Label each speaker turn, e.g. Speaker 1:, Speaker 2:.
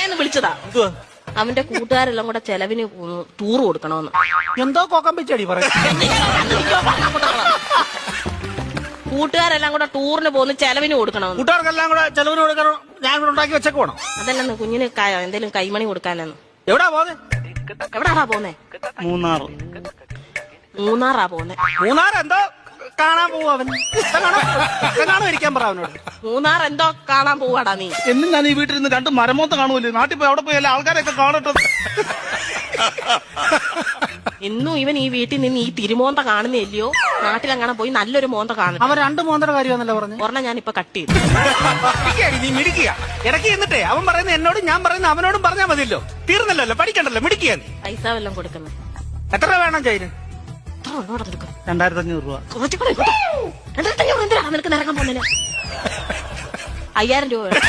Speaker 1: പറയാന്ന് വിളിച്ചതാ. അവന്റെ കൂട്ടുകാരെല്ലാം കൂടെ ചെലവിന് ടൂർ കൊടുക്കണമെന്ന്.
Speaker 2: എന്തോ കോക്കം വെച്ചടി പറയാം.
Speaker 1: കൂട്ടുകാരെല്ലാം കൂടെ ടൂറിന് പോകുന്ന ചെലവിന് കൊടുക്കണമെന്ന്.
Speaker 2: കൂട്ടുകാർക്കെല്ലാം കൂടെ ചെലവിന് കൊടുക്കണം. ഞാൻ ഇവിടെ ഉണ്ടാക്കി വെച്ചേക്ക് വേണം.
Speaker 1: അതല്ലെന്ന് കുഞ്ഞിന് എന്തേലും കൈമണി കൊടുക്കാനെന്ന്.
Speaker 2: എവിടാ പോന്നെ?
Speaker 1: എവിടാടാ പോന്നെ? മൂന്നാറാ പോന്നെ.
Speaker 2: മൂന്നാർ എന്തോ കാണാൻ പോവും അവൻ. കാണാൻ ഇരിക്കാൻ പറ അവനോട്.
Speaker 1: മൂന്നാർ എന്തോ കാണാൻ പോവാടാ നീ.
Speaker 3: എന്നും ഞാൻ ഈ വീട്ടിൽ നിന്ന് 2 മരമോത്ത കാണുമല്ലോ. നാട്ടിൽ പോയി അവിടെ പോയി എല്ലാ ആൾക്കാരെയൊക്കെ കാണട്ടെ.
Speaker 1: ഇന്നും ഇവൻ ഈ വീട്ടിൽ നിന്ന് ഈ തിരുമോന്ത കാണുന്നില്ലയോ? നാട്ടിലങ്ങനെ പോയി നല്ലൊരു മോന്ത കാണും.
Speaker 2: അവൻ 2 മോന്തയുടെ കാര്യമാണല്ലോ പറഞ്ഞു.
Speaker 1: ഒരെണ്ണം ഞാനിപ്പൊ കട്ട് ചെയ്തു.
Speaker 2: നീ മിടിക്കുക. ഇടയ്ക്ക് എന്നിട്ടേ അവൻ പറയുന്ന എന്നോടും ഞാൻ പറയുന്ന അവനോടും പറഞ്ഞാൽ മതിയല്ലോ. തീർന്നല്ലോ, പഠിക്കണ്ടല്ലോ, മിടിക്കുക.
Speaker 1: പൈസ വല്ലതും കൊടുക്കുന്നത്.
Speaker 2: എത്ര രൂപ വേണം ചൈന്?
Speaker 3: 2500 രൂപ.
Speaker 1: കുറച്ചുകൂടെ 2500 എന്തിനാ നിനക്ക് നിരക്കാൻ പോകുന്നതിന്? 5000 രൂപ വേണം.